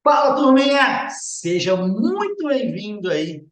Fala, turminha! Seja muito bem-vindo aí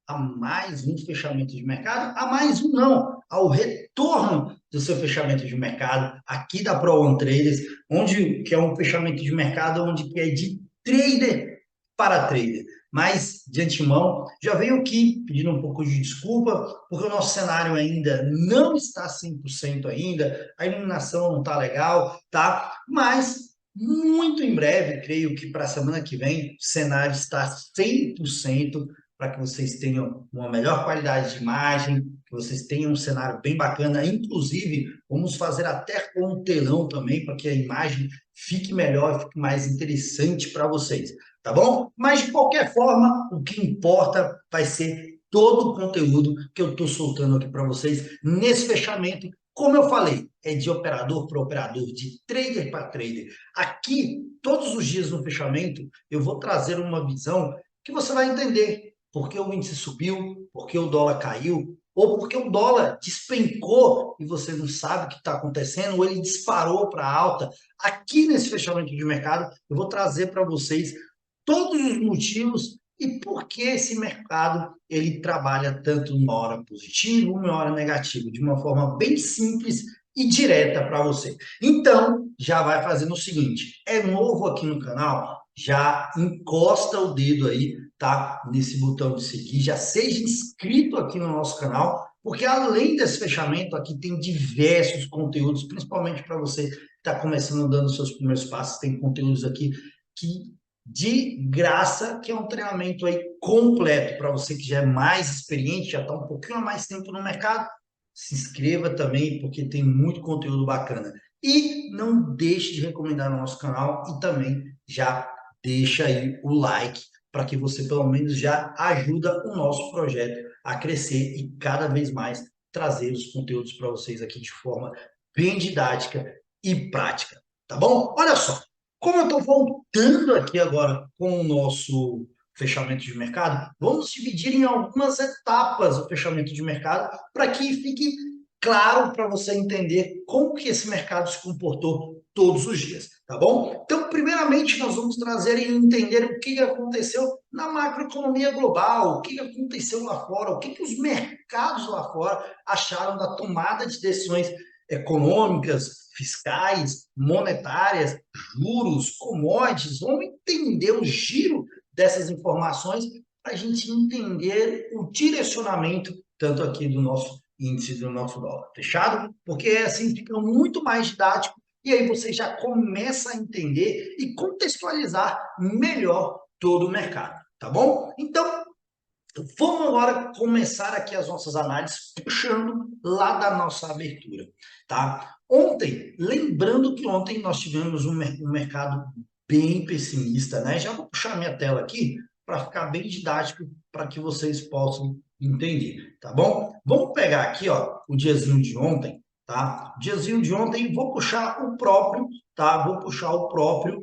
a mais um fechamento de mercado, a mais um não, ao retorno do seu fechamento de mercado aqui da Pro Traders, onde que é um fechamento de mercado onde que é de trader para trader. Mas, de antemão, já venho aqui pedindo um pouco de desculpa, porque o nosso cenário ainda não está 100% ainda, a iluminação não está legal, tá? Mas muito em breve, creio que para a semana que vem, o cenário está 100% para que vocês tenham uma melhor qualidade de imagem, que vocês tenham um cenário bem bacana. Inclusive, vamos fazer até com um telão também, para que a imagem fique melhor, fique mais interessante para vocês, tá bom? Mas, de qualquer forma, o que importa vai ser todo o conteúdo que eu estou soltando aqui para vocês nesse fechamento. Como eu falei, é de operador para operador, de trader para trader. Aqui, todos os dias no fechamento, eu vou trazer uma visão que você vai entender por que o índice subiu, por que o dólar caiu, ou porque o dólar despencou e você não sabe o que está acontecendo, ou ele disparou para alta. Aqui nesse fechamento de mercado, eu vou trazer para vocês todos os motivos e por que esse mercado ele trabalha tanto uma hora positiva, uma hora negativa, de uma forma bem simples e direta para você. Então, já vai fazendo o seguinte, é novo aqui no canal, já encosta o dedo aí, tá? Nesse botão de seguir, já seja inscrito aqui no nosso canal, porque além desse fechamento aqui tem diversos conteúdos, principalmente para você que está começando dando seus primeiros passos, tem conteúdos aqui que de graça, que é um treinamento aí completo para você que já é mais experiente, já está um pouquinho a mais tempo no mercado. Se inscreva também, porque tem muito conteúdo bacana. E não deixe de recomendar no nosso canal e também já deixa aí o like para que você pelo menos já ajuda o nosso projeto a crescer e cada vez mais trazer os conteúdos para vocês aqui de forma bem didática e prática, tá bom? Olha só, como eu estou voltando aqui agora com o nosso fechamento de mercado, vamos dividir em algumas etapas o fechamento de mercado para que fique claro para você entender como que esse mercado se comportou todos os dias, tá bom? Então, primeiramente, nós vamos trazer e entender o que aconteceu na macroeconomia global, o que aconteceu lá fora, o que os mercados lá fora acharam da tomada de decisões econômicas, fiscais, monetárias, juros, commodities. Vamos entender o giro dessas informações para a gente entender o direcionamento tanto aqui do nosso índice do nosso dólar. Fechado? Porque assim fica muito mais didático e aí você já começa a entender e contextualizar melhor todo o mercado, tá bom? Então, vamos agora começar aqui as nossas análises puxando lá da nossa abertura, tá? Ontem, lembrando que ontem nós tivemos um mercado bem pessimista, né? Já vou puxar minha tela aqui para ficar bem didático para que vocês possam entender, tá bom? Vamos pegar aqui, ó, o diazinho de ontem, tá? O diazinho de ontem, vou puxar o próprio, tá? Vou puxar o próprio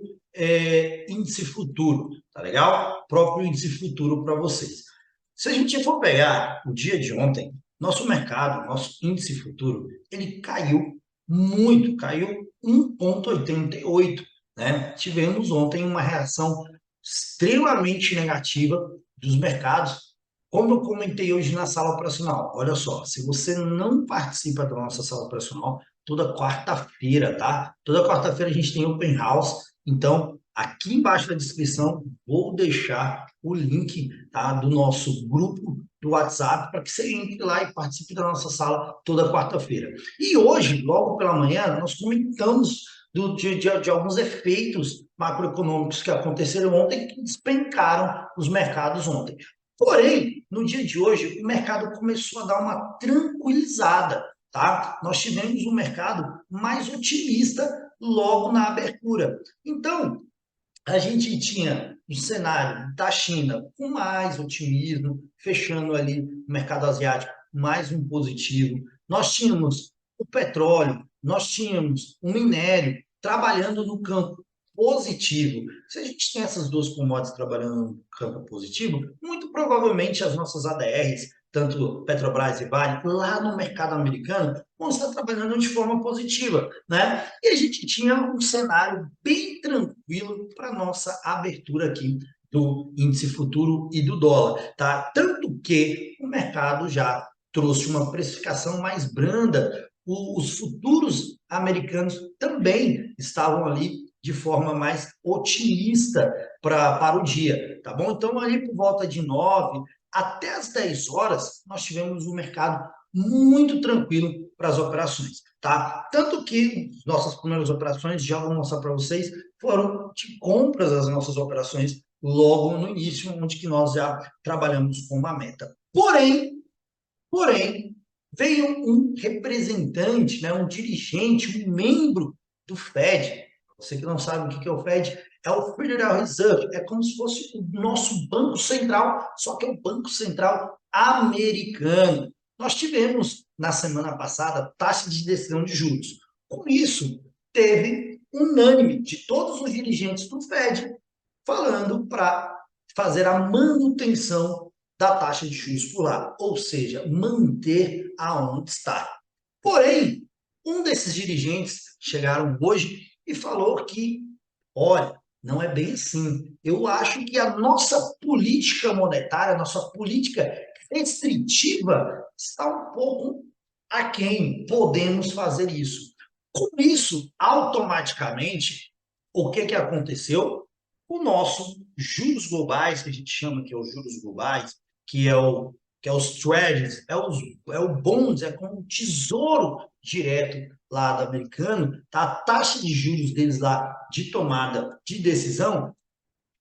índice futuro, tá legal? Próprio índice futuro para vocês. Se a gente for pegar o dia de ontem, nosso mercado, nosso índice futuro, ele caiu muito, caiu 1,88, né? Tivemos ontem uma reação extremamente negativa dos mercados, como eu comentei hoje na sala operacional. Olha só, se você não participa da nossa sala operacional, toda quarta-feira, tá? Toda quarta-feira a gente tem open house, então aqui embaixo da descrição vou deixar o link, tá, do nosso grupo do WhatsApp para que você entre lá e participe da nossa sala toda quarta-feira. E hoje, logo pela manhã, nós comentamos de alguns efeitos macroeconômicos que aconteceram ontem que despencaram os mercados ontem. Porém, no dia de hoje, o mercado começou a dar uma tranquilizada, tá? Nós tivemos um mercado mais otimista logo na abertura. Então, a gente tinha um cenário da China com mais otimismo, fechando ali o mercado asiático mais um positivo. Nós tínhamos o petróleo, nós tínhamos o minério trabalhando no campo positivo. Se a gente tem essas duas commodities trabalhando no campo positivo, muito provavelmente as nossas ADRs, tanto Petrobras e Vale, lá no mercado americano, vão estar trabalhando de forma positiva, né? E a gente tinha um cenário bem tranquilo para nossa abertura aqui do índice futuro e do dólar, tá? Tanto que o mercado já trouxe uma precificação mais branda, os futuros americanos também estavam ali de forma mais otimista para o dia, tá bom? Então, ali por volta de 9 até as 10 horas, nós tivemos um mercado muito tranquilo para as operações, tá? Tanto que nossas primeiras operações, já vou mostrar para vocês, foram de compras das nossas operações logo no início, onde que nós já trabalhamos com uma meta. Porém, veio um representante, né, um dirigente, um membro do Fed. Você que não sabe o que é o Fed, é o Federal Reserve, é como se fosse o nosso Banco Central, só que é o Banco Central americano. Nós tivemos, na semana passada, taxa de decisão de juros. Com isso, teve unânime de todos os dirigentes do Fed falando para fazer a manutenção da taxa de juros por lá, ou seja, manter aonde está. Porém, um desses dirigentes chegaram hoje e falou que, olha, não é bem assim. Eu acho que a nossa política monetária, a nossa política restritiva está um pouco aquém. Podemos fazer isso. Com isso, automaticamente, o que aconteceu? O nosso juros globais, que a gente chama que é os juros globais, que é os treasuries, é o bonds, é como o tesouro direto lá do americano, tá? A taxa de juros deles lá de tomada de decisão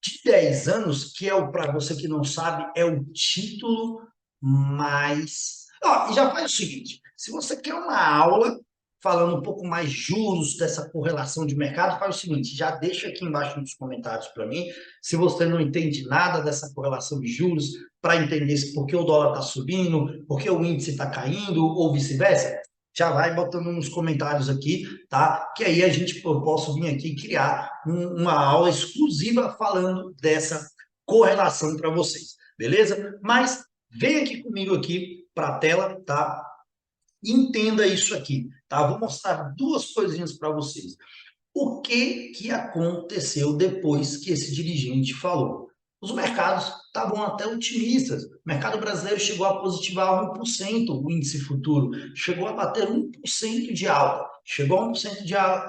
de 10 anos, que é o, para você que não sabe, é o título mais. Ó, e já faz o seguinte: se você quer uma aula falando um pouco mais juros dessa correlação de mercado, faz o seguinte, já deixa aqui embaixo nos comentários para mim, se você não entende nada dessa correlação de juros, para entender por que o dólar está subindo, por que o índice está caindo, ou vice-versa, já vai botando nos comentários aqui, tá? Que aí a gente eu posso vir aqui criar uma aula exclusiva falando dessa correlação para vocês, beleza? Mas vem aqui comigo aqui para a tela, tá? Entenda isso aqui, tá? Vou mostrar duas coisinhas para vocês. O que aconteceu depois que esse dirigente falou? Os mercados estavam até otimistas. O mercado brasileiro chegou a positivar 1% o índice futuro, chegou a bater 1% de alta. Chegou a 1%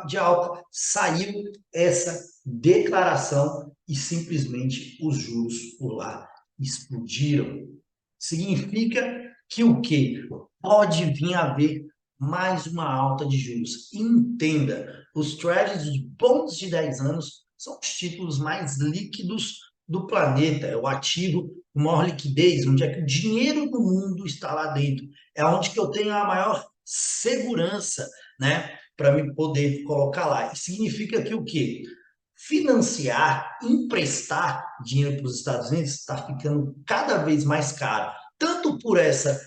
de alta, saiu essa declaração e simplesmente os juros por lá explodiram. Significa que o quê? Pode vir a haver mais uma alta de juros. Entenda, os treasuries de bons de 10 anos são os títulos mais líquidos do planeta, é o ativo com maior liquidez, onde é que o dinheiro do mundo está lá dentro. É onde que eu tenho a maior segurança, né, para me poder colocar lá. E significa que o quê? Financiar, emprestar dinheiro para os Estados Unidos está ficando cada vez mais caro, tanto por essa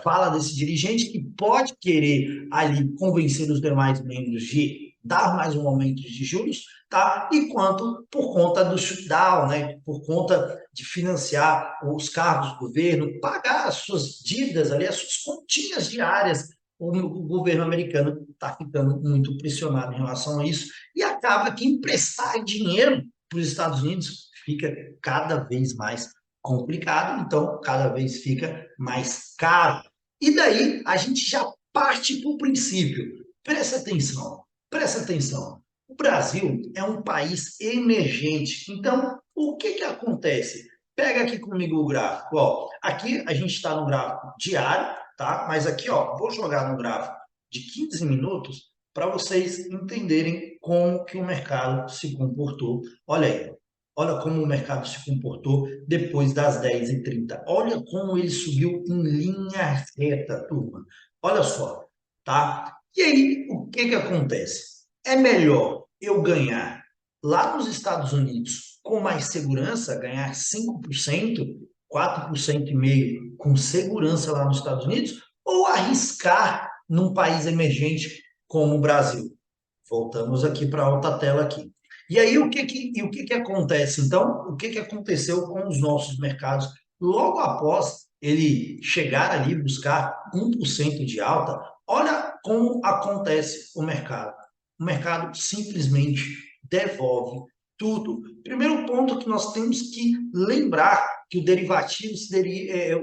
fala desse dirigente que pode querer ali convencer os demais membros de dar mais um aumento de juros, tá? E quanto por conta do shutdown, né? Por conta de financiar os cargos do governo, pagar as suas dívidas ali, as suas continhas diárias. O governo americano está ficando muito pressionado em relação a isso e acaba que emprestar dinheiro para os Estados Unidos fica cada vez mais complicado, então cada vez fica mais caro. E daí a gente já parte para o princípio. Presta atenção, presta atenção. O Brasil é um país emergente. Então, o que acontece? Pega aqui comigo o gráfico. Ó, aqui a gente está no gráfico diário, tá? Mas aqui, ó, vou jogar no gráfico de 15 minutos para vocês entenderem como que o mercado se comportou. Olha aí, olha como o mercado se comportou depois das 10h30. Olha como ele subiu em linha reta, turma. Olha só, tá? E aí, o que acontece? É melhor eu ganhar lá nos Estados Unidos com mais segurança, ganhar 5%, 4,5% com segurança lá nos Estados Unidos, ou arriscar num país emergente como o Brasil? Voltamos aqui para a outra tela aqui. E aí, o que acontece? Então, o que aconteceu com os nossos mercados logo após ele chegar ali, buscar 1% de alta, olha como acontece o mercado. O mercado simplesmente devolve tudo. Primeiro ponto que nós temos que lembrar que o derivativo,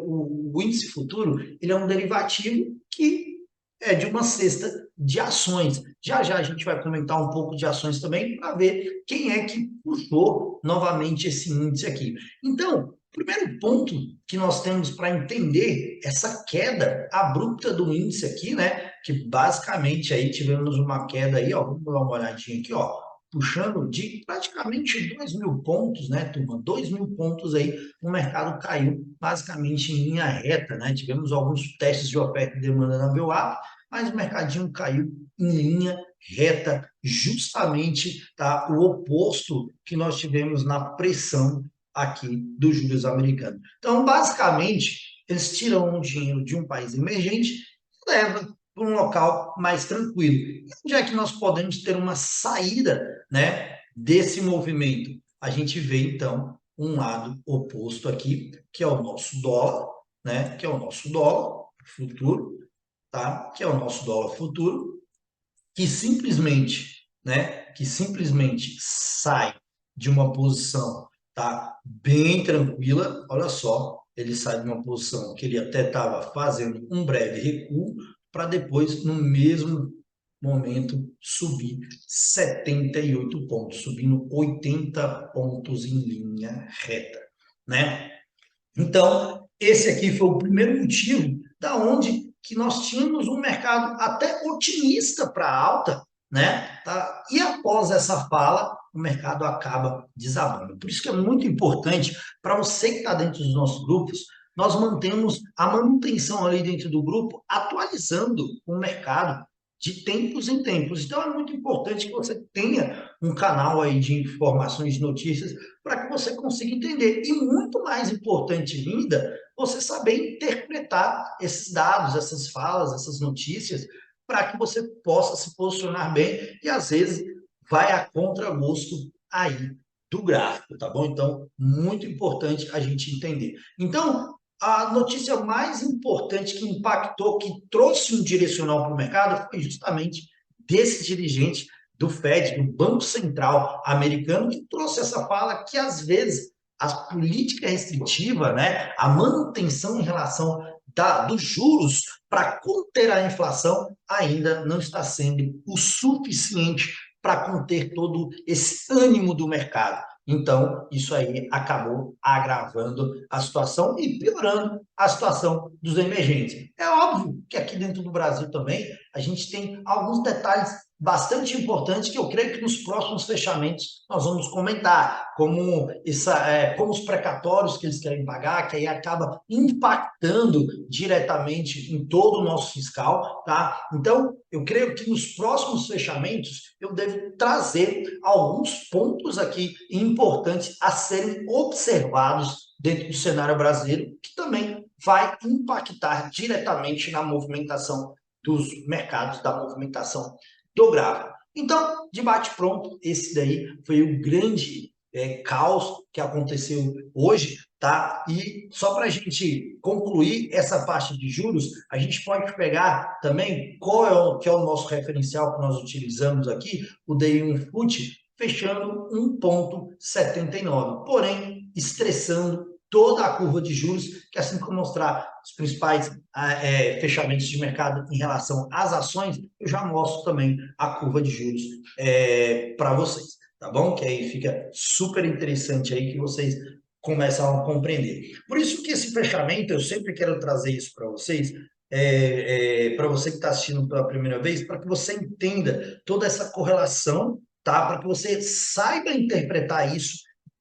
o índice futuro, ele é um derivativo que é de uma cesta de ações. Já já a gente vai comentar um pouco de ações também para ver quem é que puxou novamente esse índice aqui. Então, o primeiro ponto que nós temos para entender essa queda abrupta do índice aqui, né? Que basicamente aí tivemos uma queda aí, ó, vamos dar uma olhadinha aqui, ó, puxando de praticamente 2.000 pontos, né, turma? 2.000 pontos aí, o mercado caiu basicamente em linha reta, né? Tivemos alguns testes de oferta e demanda na BOA, mas o mercadinho caiu em linha reta, justamente, tá, o oposto que nós tivemos na pressão aqui dos juros americanos. Então, basicamente, eles tiram o dinheiro de um país emergente e levam para um local mais tranquilo. E onde é que nós podemos ter uma saída, né, desse movimento? A gente vê, então, um lado oposto aqui, que é o nosso dólar, né, que é o nosso dólar futuro, tá? Que é o nosso dólar futuro, que simplesmente, né, que simplesmente sai de uma posição, tá, bem tranquila. Olha só, ele sai de uma posição que ele até estava fazendo um breve recuo para depois, no mesmo momento, subir 78 pontos, subindo 80 pontos em linha reta, né? Então, esse aqui foi o primeiro motivo da onde que nós tínhamos um mercado até otimista para alta, né? Tá? E após essa fala, o mercado acaba desabando. Por isso que é muito importante para você que está dentro dos nossos grupos, nós mantemos a manutenção ali dentro do grupo, atualizando o mercado de tempos em tempos. Então é muito importante que você tenha um canal aí de informações, de notícias, para que você consiga entender. E muito mais importante ainda, você saber interpretar esses dados, essas falas, essas notícias, para que você possa se posicionar bem e às vezes vai a contragosto aí do gráfico, tá bom? Então, muito importante a gente entender. Então, a notícia mais importante que impactou, que trouxe um direcional para o mercado, foi justamente desse dirigente do Fed, do Banco Central americano, que trouxe essa fala que, às vezes, a política restritiva, né, a manutenção em relação dos juros para conter a inflação ainda não está sendo o suficiente para conter todo esse ânimo do mercado. Então, isso aí acabou agravando a situação e piorando a situação dos emergentes. É óbvio que aqui dentro do Brasil também a gente tem alguns detalhes bastante importantes que eu creio que nos próximos fechamentos nós vamos comentar, como os precatórios que eles querem pagar, que aí acaba impactando diretamente em todo o nosso fiscal, tá? Então, eu creio que nos próximos fechamentos eu devo trazer alguns pontos aqui importantes a serem observados dentro do cenário brasileiro, que também vai impactar diretamente na movimentação dos mercados, da movimentação do gráfico. Então, debate pronto, esse daí foi o grande caos que aconteceu hoje, tá? E só para a gente concluir essa parte de juros, a gente pode pegar também que é o nosso referencial que nós utilizamos aqui, o DI1 FUT, fechando 1,79, porém estressando toda a curva de juros, que assim como mostrar os principais fechamentos de mercado em relação às ações, eu já mostro também a curva de juros para vocês, tá bom? Que aí fica super interessante aí que vocês começam a compreender. Por isso que esse fechamento, eu sempre quero trazer isso para vocês, para você que está assistindo pela primeira vez, para que você entenda toda essa correlação, tá? Para que você saiba interpretar isso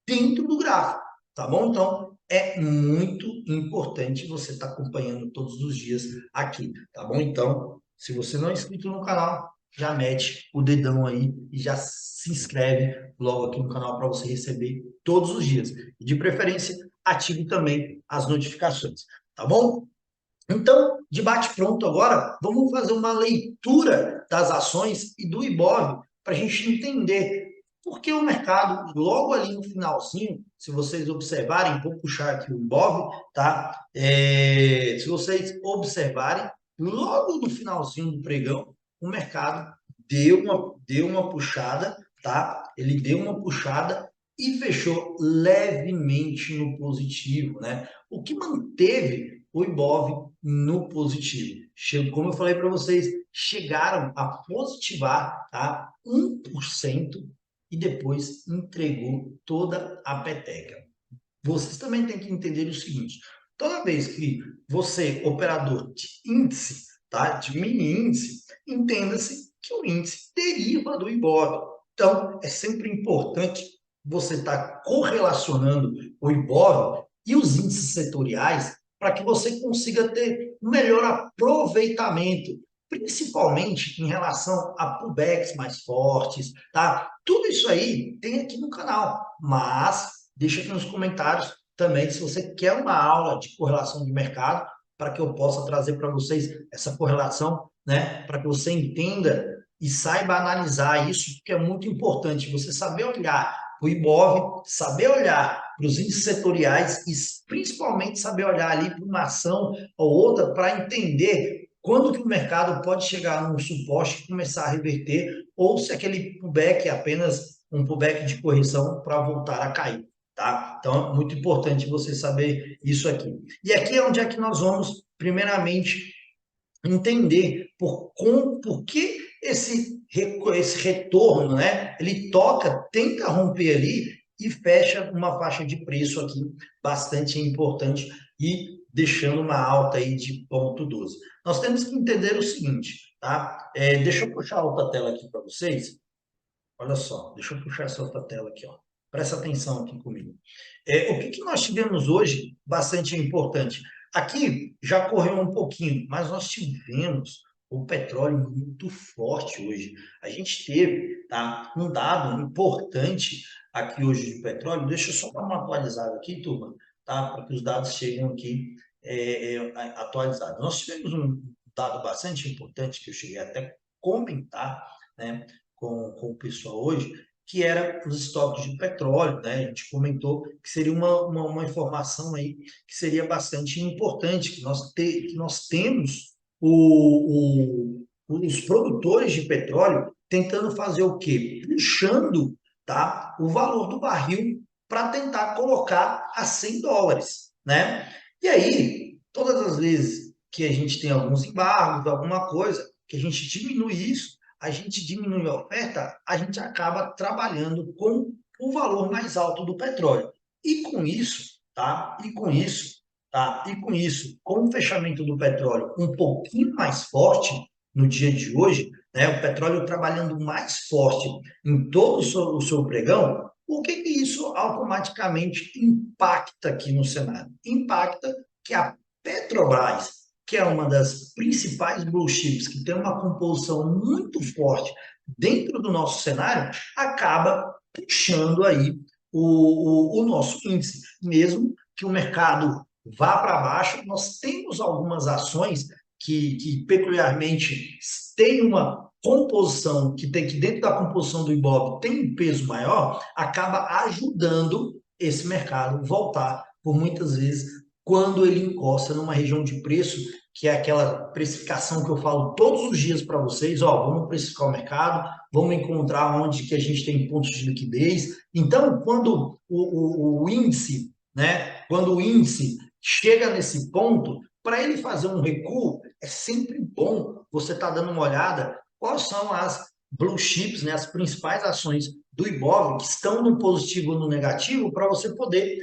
dentro do gráfico, tá bom? Então, é muito importante você estar acompanhando todos os dias aqui, tá bom? Então, se você não é inscrito no canal, já mete o dedão aí e já se inscreve logo aqui no canal para você receber todos os dias. E de preferência, ative também as notificações, tá bom? Então, debate pronto agora, vamos fazer uma leitura das ações e do IBOV para a gente entender Porque o mercado, logo ali no finalzinho, se vocês observarem, vou puxar aqui o Ibov, tá? Se vocês observarem, logo no finalzinho do pregão, o mercado deu uma puxada, tá? Ele deu uma puxada e fechou levemente no positivo, né? O que manteve o Ibov no positivo. Como eu falei para vocês, chegaram a positivar, tá? 1% e depois entregou toda a peteca. Vocês também têm que entender o seguinte: toda vez que você, operador de índice, tá, de mini índice, entenda-se que o índice deriva do Ibov. Então, é sempre importante você estar correlacionando o Ibov e os índices setoriais para que você consiga ter um melhor aproveitamento, principalmente em relação a pullbacks mais fortes, tá? Tudo isso aí tem aqui no canal, mas deixa aqui nos comentários também se você quer uma aula de correlação de mercado para que eu possa trazer para vocês essa correlação, né? Para que você entenda e saiba analisar isso, porque é muito importante você saber olhar para o Ibov, saber olhar para os índices setoriais e principalmente saber olhar ali para uma ação ou outra para entender quando que o mercado pode chegar num suporte e começar a reverter, ou se aquele pullback é apenas um pullback de correção para voltar a cair, tá? Então, é muito importante você saber isso aqui. E aqui é onde é que nós vamos, primeiramente, entender por que esse retorno, né? Ele toca, tenta romper ali e fecha uma faixa de preço aqui bastante importante e deixando uma alta aí de 0,12. Nós temos que entender o seguinte, tá? Deixa eu puxar a outra tela aqui para vocês. Olha só, deixa eu puxar essa outra tela aqui, ó. Presta atenção aqui comigo. O que nós tivemos hoje bastante importante? Aqui já correu um pouquinho, mas nós tivemos o petróleo muito forte hoje. A gente teve, tá, um dado importante aqui hoje de petróleo. Deixa eu só dar uma atualizada aqui, turma, tá, para que os dados cheguem aqui atualizados. Nós tivemos um dado bastante importante que eu cheguei até a comentar, né, com o pessoal hoje, que era os estoques de petróleo, né? A gente comentou que seria uma informação aí que seria bastante importante, que nós temos os produtores de petróleo tentando fazer o quê? Puxando, tá, o valor do barril para tentar colocar a US$ 100, né? E aí, todas as vezes que a gente tem alguns embargos, alguma coisa, que a gente diminui isso, a gente diminui a oferta, a gente acaba trabalhando com o valor mais alto do petróleo. E com isso, tá? E com isso, tá? E com isso, com o fechamento do petróleo um pouquinho mais forte no dia de hoje, né? O petróleo trabalhando mais forte em todo o seu pregão, o que que isso automaticamente impacta aqui no cenário? Impacta que a Petrobras, que é uma das principais blue chips, que tem uma composição muito forte dentro do nosso cenário, acaba puxando aí o nosso índice. Mesmo que o mercado vá para baixo, nós temos algumas ações que peculiarmente têm uma composição, que dentro da composição do Ibov tem um peso maior, acaba ajudando esse mercado voltar por muitas vezes quando ele encosta numa região de preço, que é aquela precificação que eu falo todos os dias para vocês, ó, vamos precificar o mercado, vamos encontrar onde que a gente tem pontos de liquidez. Então, quando o índice, né, quando o índice chega nesse ponto, para ele fazer um recuo, é sempre bom você estar dando uma olhada quais são as blue chips, né, as principais ações do Ibov que estão no positivo ou no negativo, para você poder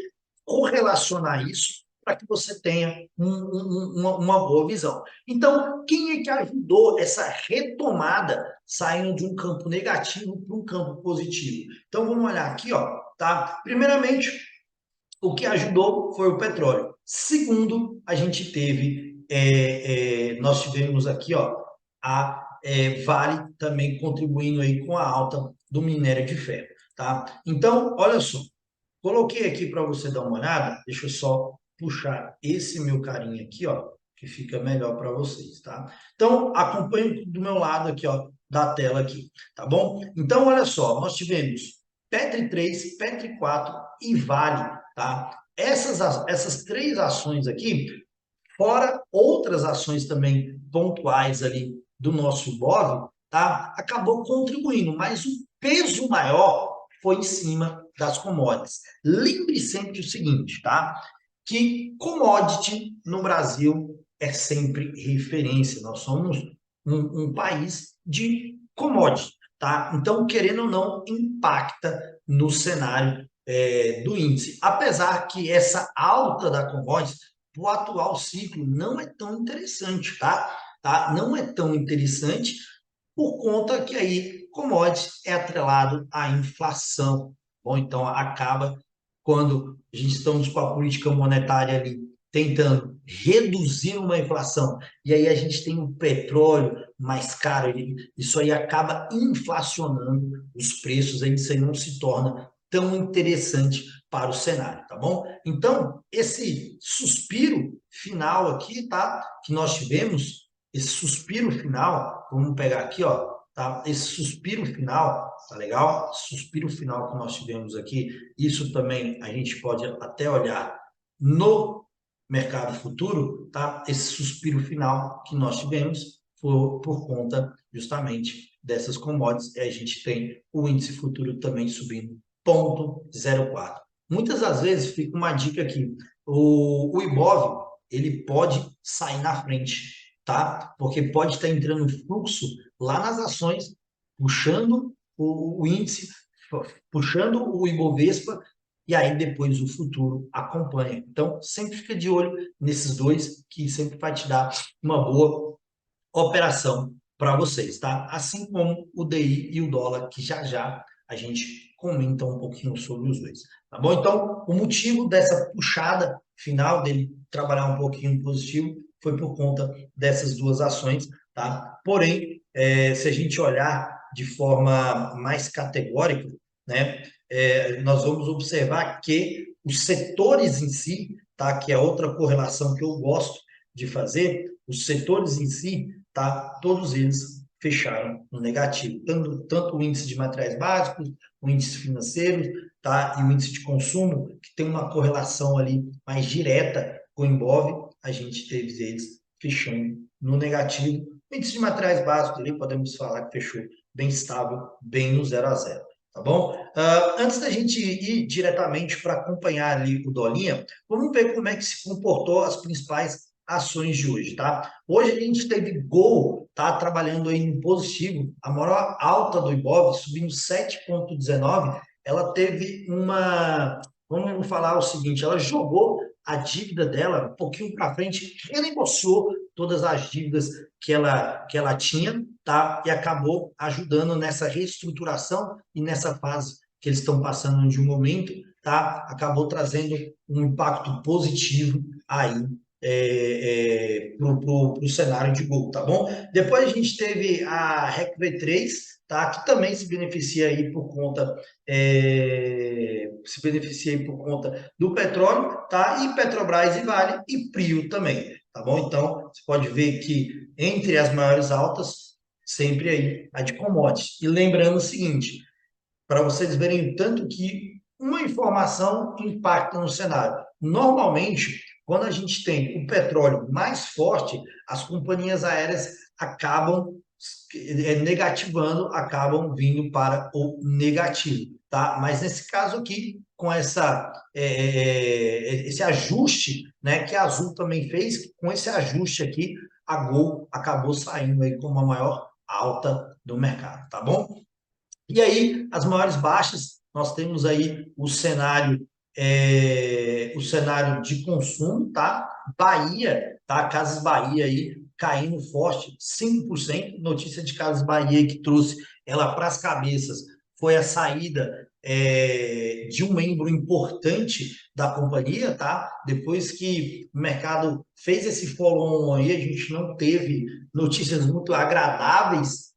correlacionar isso para que você tenha uma boa visão. Então, quem é que ajudou essa retomada saindo de um campo negativo para um campo positivo? Então, vamos olhar aqui, ó, tá? Primeiramente, o que ajudou foi o petróleo. Segundo, a gente teve, nós tivemos aqui, ó, a Vale também contribuindo aí com a alta do minério de ferro, tá? Então, olha só, coloquei aqui para você dar uma olhada, deixa eu só puxar esse meu carinha aqui, ó, que fica melhor para vocês, tá? Então, acompanhe do meu lado aqui, ó, da tela aqui, tá bom? Então, olha só, nós tivemos Petri 3, Petri 4 e Vale, tá? Essas três ações aqui, fora outras ações também pontuais ali do nosso Ibov, tá? Acabou contribuindo, mas o peso maior foi em cima das commodities. Lembre sempre o seguinte, tá? Que commodity no Brasil é sempre referência. Nós somos um país de commodity, tá? Então, querendo ou não, impacta no cenário do índice. Apesar que essa alta da commodity, o atual ciclo, não é tão interessante, tá? Não é tão interessante por conta que aí commodities é atrelado à inflação. Bom, então acaba quando a gente estamos com a política monetária ali tentando reduzir uma inflação, e aí a gente tem o petróleo mais caro, isso aí acaba inflacionando os preços, aí isso aí não se torna tão interessante para o cenário, tá bom? Então, esse suspiro final aqui, tá? Que nós tivemos, esse suspiro final, vamos pegar aqui, ó, tá? Esse suspiro final, tá legal? Suspiro final que nós tivemos aqui, isso também a gente pode até olhar no mercado futuro, tá? Esse suspiro final que nós tivemos foi por conta justamente dessas commodities, e a gente tem o índice futuro também subindo 0,04. Muitas das vezes fica uma dica aqui, o Ibov, ele pode sair na frente, tá? Porque pode estar entrando fluxo lá nas ações, puxando o índice, puxando o Ibovespa, e aí depois o futuro acompanha. Então, sempre fica de olho nesses dois, que sempre vai te dar uma boa operação para vocês, tá? Assim como o DI e o dólar, que já já a gente comenta um pouquinho sobre os dois, tá bom? Então, o motivo dessa puxada final dele trabalhar um pouquinho positivo foi por conta dessas duas ações, tá? Porém, se a gente olhar de forma mais categórica, né, nós vamos observar que os setores em si, tá? Que é outra correlação que eu gosto de fazer, os setores em si, tá? Todos eles fecharam no negativo, tanto o índice de materiais básicos, o índice financeiro, tá? E o índice de consumo, que tem uma correlação ali mais direta com o Ibov, a gente teve eles fechando no negativo. O índice de materiais básicos ali, podemos falar que fechou bem estável, bem no 0 a 0. Tá bom? Antes da gente ir diretamente para acompanhar ali o Dolinha, vamos ver como é que se comportou as principais ações de hoje, tá? Hoje a gente teve Gol, tá? Trabalhando aí no positivo, a maior alta do Ibov, subindo 7,19. Ela teve vamos falar o seguinte, ela jogou a dívida dela um pouquinho para frente, renegociou todas as dívidas que ela tinha, tá? E acabou ajudando nessa reestruturação e nessa fase que eles estão passando de um momento, tá? Acabou trazendo um impacto positivo aí para o cenário de Gol, tá bom? Depois a gente teve a REC V3, tá? Que também se beneficia aí por conta do petróleo, tá? E Petrobras e Vale e Prio também, tá bom? Então você pode ver que entre as maiores altas sempre aí a de commodities. E lembrando o seguinte, para vocês verem tanto que uma informação impacta no cenário. Normalmente, quando a gente tem o petróleo mais forte, as companhias aéreas acabam negativando, acabam vindo para o negativo, tá? Mas nesse caso aqui, com esse ajuste, né, que a Azul também fez, com esse ajuste aqui, a Gol acabou saindo aí com uma maior alta do mercado, tá bom? E aí, as maiores baixas, nós temos aí o cenário de consumo, tá? Bahia, tá? Casas Bahia aí caindo forte, 5%. Notícia de Casas Bahia que trouxe ela para as cabeças foi a saída de um membro importante da companhia, tá? Depois que o mercado fez esse follow-on aí, a gente não teve notícias muito agradáveis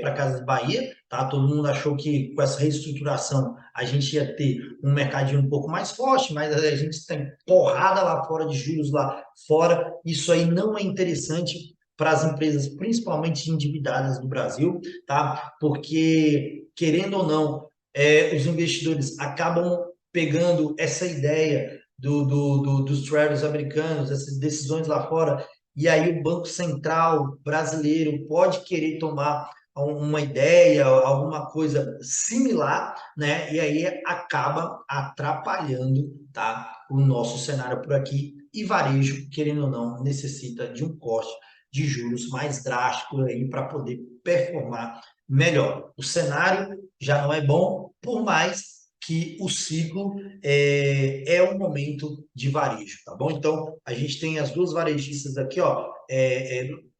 para Casas Bahia, tá? Todo mundo achou que com essa reestruturação a gente ia ter um mercadinho um pouco mais forte, mas a gente tem porrada lá fora de juros lá fora. Isso aí não é interessante para as empresas, principalmente endividadas do Brasil, tá? Porque, querendo ou não, os investidores acabam pegando essa ideia dos traders americanos, essas decisões lá fora, e aí o Banco Central brasileiro pode querer tomar uma ideia, alguma coisa similar, né? E aí acaba atrapalhando, tá, o nosso cenário por aqui. E varejo, querendo ou não, necessita de um corte de juros mais drástico aí para poder performar melhor. O cenário já não é bom, por mais que o ciclo é um momento de varejo, tá bom? Então, a gente tem as duas varejistas aqui, ó,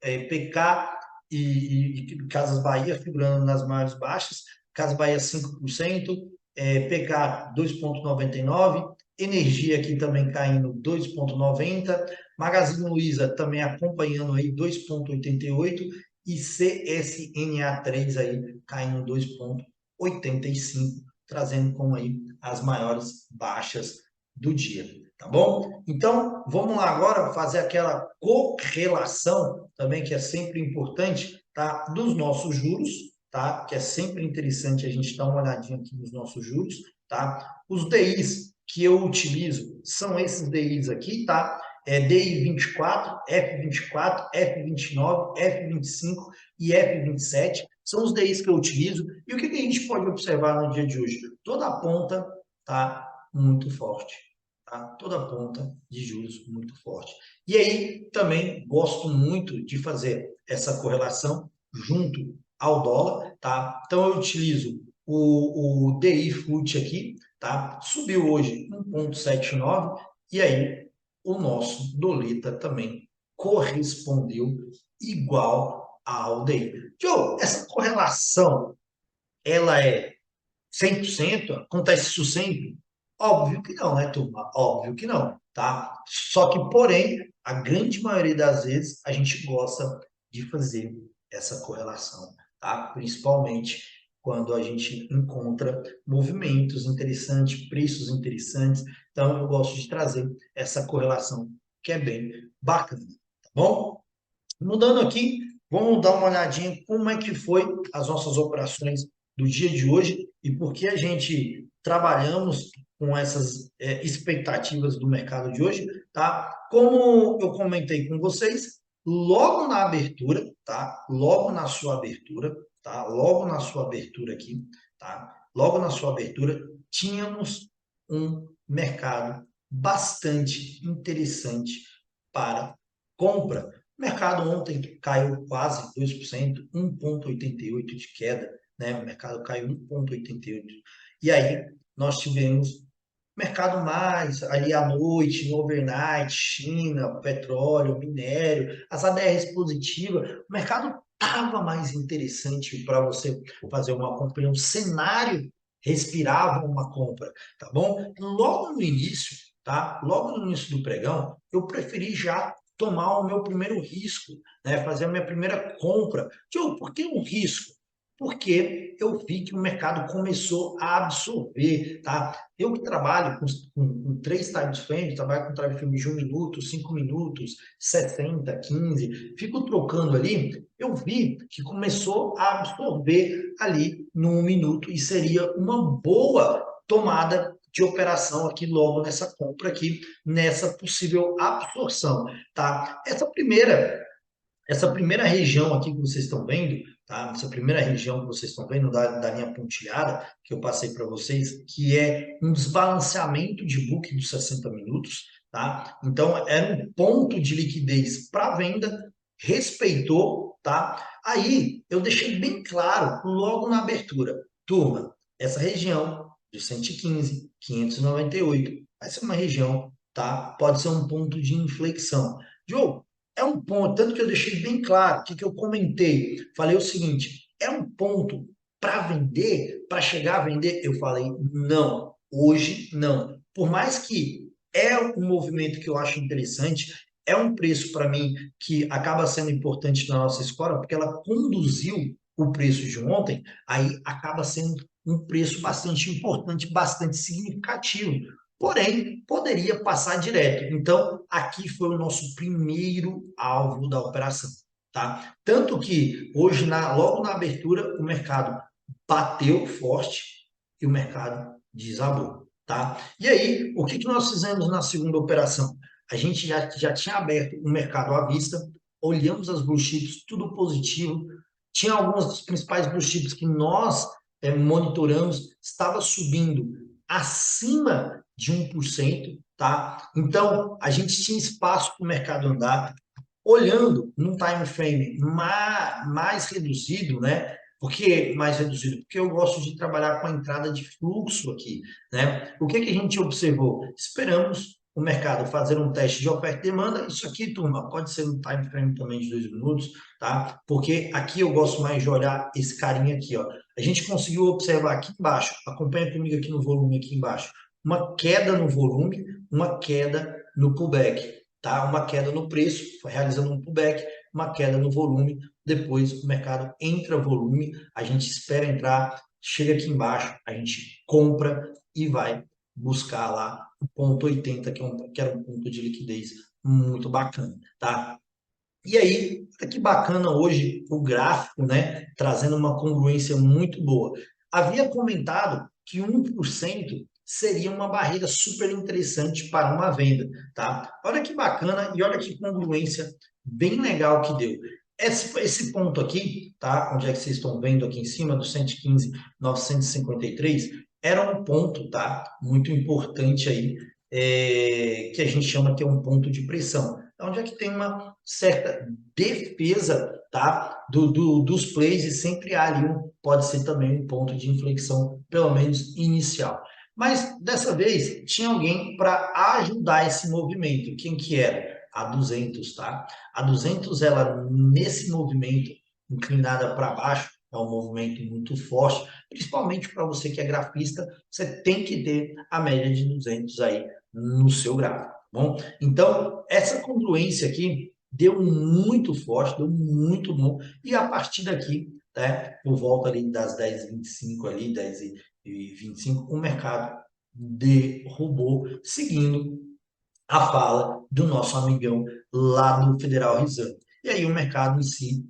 PK e Casas Bahia figurando nas maiores baixas, Casas Bahia 5%, PK 2,99%, Energia aqui também caindo 2,90%, Magazine Luiza também acompanhando aí 2,88%, e CSNA3 aí caindo 2,85, trazendo como aí as maiores baixas do dia, tá bom? Então, vamos lá agora fazer aquela correlação também que é sempre importante, tá? Dos nossos juros, tá? Que é sempre interessante a gente dar uma olhadinha aqui nos nossos juros, tá? Os DIs que eu utilizo são esses DIs aqui, tá? DI 24, F24, F29, F25 e F27 são os DIs que eu utilizo. E o que a gente pode observar no dia de hoje? Toda a ponta está muito forte. Tá? Toda a ponta de juros muito forte. E aí também gosto muito de fazer essa correlação junto ao dólar. Tá? Então eu utilizo o DI FUT aqui, tá? Subiu hoje 1,79 e aí o nosso Doleta também correspondeu igual ao DI. Joe, essa correlação, ela é 100%? Acontece isso sempre? Óbvio que não, né, turma? Óbvio que não, tá? Só que, porém, a grande maioria das vezes a gente gosta de fazer essa correlação, tá? Principalmente quando a gente encontra movimentos interessantes, preços interessantes. Então, eu gosto de trazer essa correlação que é bem bacana, tá bom? Mudando aqui, vamos dar uma olhadinha como é que foi as nossas operações do dia de hoje e por que a gente trabalhamos com essas expectativas do mercado de hoje, tá? Como eu comentei com vocês, logo na abertura, tá? Logo na sua abertura, tá? Logo na sua abertura aqui, tá? Logo na sua abertura, tínhamos um mercado bastante interessante para compra. O mercado ontem caiu quase 2%, 1,88% de queda, né? O mercado caiu 1,88%. E aí nós tivemos mercado mais ali à noite, no overnight, China, petróleo, minério, as ADRs positivas, o mercado estava mais interessante para você fazer uma compra, o cenário respirava uma compra, tá bom? Logo no início, tá? Logo no início do pregão, eu preferi já tomar o meu primeiro risco, né? Fazer a minha primeira compra. Tio, por que um risco? Porque eu vi que o mercado começou a absorver, tá? Eu que trabalho com três time frames, trabalho com time frame de 1 minuto, 5 minutos, 60, 15, fico trocando ali, eu vi que começou a absorver ali no 1 minuto e seria uma boa tomada de operação aqui logo nessa compra aqui, nessa possível absorção, tá? Essa primeira região aqui que vocês estão vendo, tá? Essa primeira região que vocês estão vendo da linha pontilhada, que eu passei para vocês, que é um desbalanceamento de book dos 60 minutos, tá? Então, era um ponto de liquidez para venda, respeitou, tá? Aí, eu deixei bem claro, logo na abertura, turma, essa região de 115, 598, vai ser uma região, tá? Pode ser um ponto de inflexão. Diogo, é um ponto, tanto que eu deixei bem claro, o que eu comentei, falei o seguinte, é um ponto para vender, para chegar a vender? Eu falei, não, hoje não. Por mais que é um movimento que eu acho interessante, é um preço para mim que acaba sendo importante na nossa escola, porque ela conduziu o preço de ontem, aí acaba sendo um preço bastante importante, bastante significativo. Porém, poderia passar direto. Então, aqui foi o nosso primeiro alvo da operação, tá? Tanto que hoje, logo na abertura, o mercado bateu forte, e o mercado desabou, tá? E aí, o que que nós fizemos na segunda operação? A gente já tinha aberto o mercado à vista, olhamos as blue chips, tudo positivo. Tinha algumas dos principais blue chips que nós monitoramos, estava subindo acima de 1%, tá? Então, a gente tinha espaço para o mercado andar, olhando num time frame mais reduzido, né? Por que mais reduzido? Porque eu gosto de trabalhar com a entrada de fluxo aqui, né? O que que a gente observou? Esperamos o mercado fazer um teste de oferta e demanda. Isso aqui, turma, pode ser um time frame também de 2 minutos, tá? Porque aqui eu gosto mais de olhar esse carinha aqui, ó. A gente conseguiu observar aqui embaixo, acompanha comigo aqui no volume aqui embaixo, uma queda no volume, uma queda no pullback, tá? Uma queda no preço, realizando um pullback, uma queda no volume, depois o mercado entra volume, a gente espera entrar, chega aqui embaixo, a gente compra e vai buscar lá o ponto 80, que era um ponto de liquidez muito bacana, tá? E aí, olha que bacana hoje o gráfico, né, trazendo uma congruência muito boa. Havia comentado que 1% seria uma barreira super interessante para uma venda, tá? Olha que bacana e olha que congruência bem legal que deu. Esse ponto aqui, tá? Onde é que vocês estão vendo aqui em cima, do 115.953, era um ponto, tá? Muito importante aí, que a gente chama que é um ponto de pressão. Onde é que tem uma certa defesa, tá, dos plays e sempre há ali pode ser também um ponto de inflexão, pelo menos inicial. Mas dessa vez tinha alguém para ajudar esse movimento. Quem que era? A 200, tá? A 200, ela nesse movimento inclinada para baixo, é um movimento muito forte, principalmente para você que é grafista, você tem que ter a média de 200 aí no seu gráfico, tá bom? Então, essa congruência aqui deu muito forte, deu muito bom, e a partir daqui, né, por volta ali das 10h25, ali, 10h25, o mercado derrubou, seguindo a fala do nosso amigão lá do Federal Reserve. E aí o mercado em si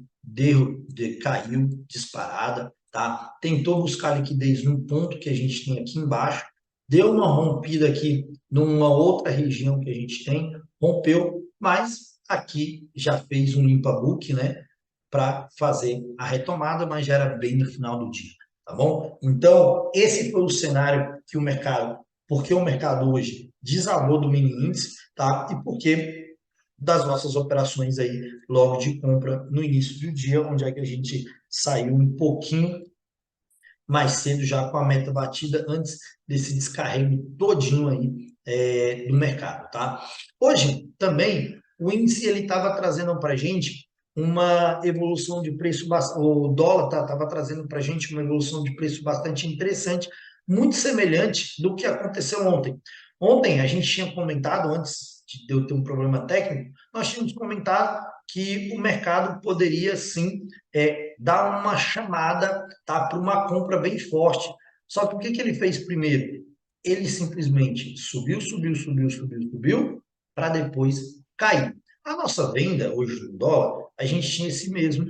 caiu disparada, tá? Tentou buscar liquidez num ponto que a gente tem aqui embaixo, deu uma rompida aqui numa outra região que a gente tem, rompeu, mas aqui já fez um limpa book, né? Para fazer a retomada, mas já era bem no final do dia, tá bom? Então, esse foi o cenário que o mercado, porque o mercado hoje desabou do mini índice, tá? E porque das nossas operações aí logo de compra no início do dia, onde é que a gente saiu um pouquinho mais cedo já com a meta batida antes desse descarrego todinho aí do mercado, tá? Hoje também o índice ele estava trazendo para a gente uma evolução de preço, o dólar estava trazendo para a gente uma evolução de preço bastante interessante, muito semelhante do que aconteceu ontem. Ontem a gente tinha comentado, antes de eu ter um problema técnico, nós tínhamos comentado que o mercado poderia sim dar uma chamada, tá, para uma compra bem forte. Só que o que que ele fez primeiro? Ele simplesmente subiu, subiu, subiu, subiu, subiu, para depois cair. A nossa venda hoje no dólar, a gente tinha esse mesmo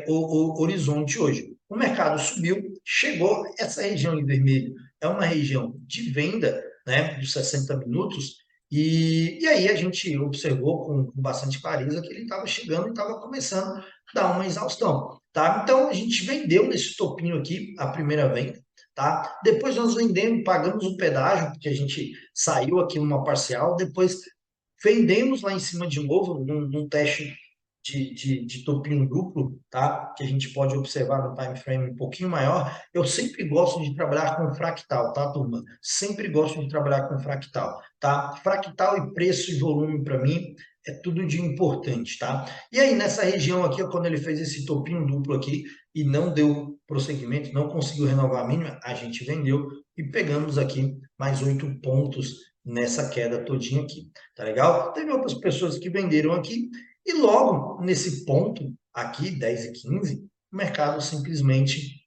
o horizonte hoje. O mercado subiu, chegou essa região em vermelho, é uma região de venda, né, dos 60 minutos, e aí a gente observou com bastante clareza que ele estava chegando e estava começando a dar uma exaustão, tá? Então a gente vendeu nesse topinho aqui a primeira venda, tá? Depois nós vendemos, pagamos o pedágio, porque a gente saiu aqui numa parcial, depois vendemos lá em cima de novo, num teste de topinho duplo, tá? Que a gente pode observar no time frame um pouquinho maior. Eu sempre gosto de trabalhar com fractal, tá, turma? Sempre gosto de trabalhar com fractal, tá? Fractal e preço e volume para mim é tudo de importante, tá? E aí nessa região aqui, quando ele fez esse topinho duplo aqui e não deu prosseguimento, não conseguiu renovar a mínima, a gente vendeu e pegamos aqui mais 8 pontos nessa queda todinha aqui, tá legal? Teve outras pessoas que venderam aqui e logo nesse ponto, aqui, 10h15, o mercado simplesmente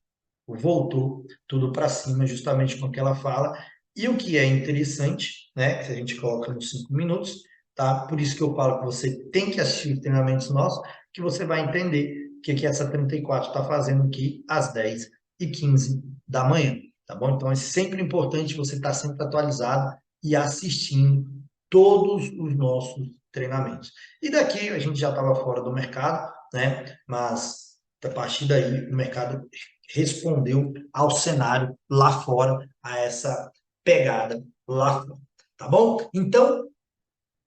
voltou tudo para cima, justamente com aquela fala. E o que é interessante, né, se a gente coloca nos 5 minutos, tá? Por isso que eu falo que você tem que assistir os treinamentos nossos, que você vai entender o que essa 34 está fazendo aqui às 10h15 da manhã. tá bom? Então é sempre importante você estar sempre atualizado e assistindo todos os nossos treinamentos. E daqui a gente já estava fora do mercado, né? Mas a partir daí o mercado respondeu ao cenário lá fora, a essa pegada lá fora, tá bom? Então,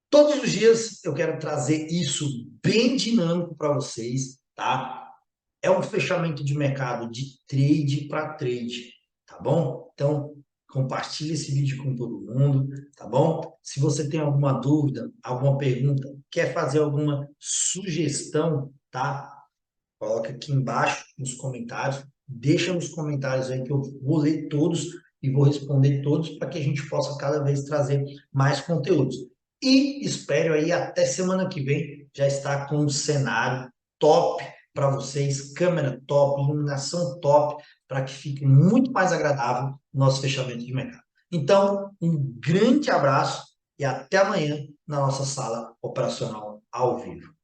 todos os dias eu quero trazer isso bem dinâmico para vocês, tá? É um fechamento de mercado de trade para trade, tá bom? Então, compartilhe esse vídeo com todo mundo, tá bom? Se você tem alguma dúvida, alguma pergunta, quer fazer alguma sugestão, tá? Coloca aqui embaixo nos comentários, deixa nos comentários aí que eu vou ler todos e vou responder todos para que a gente possa cada vez trazer mais conteúdos. E espero aí até semana que vem já estar com um cenário top para vocês, câmera top, iluminação top, para que fique muito mais agradável o nosso fechamento de mercado. Então, um grande abraço e até amanhã na nossa sala operacional ao vivo.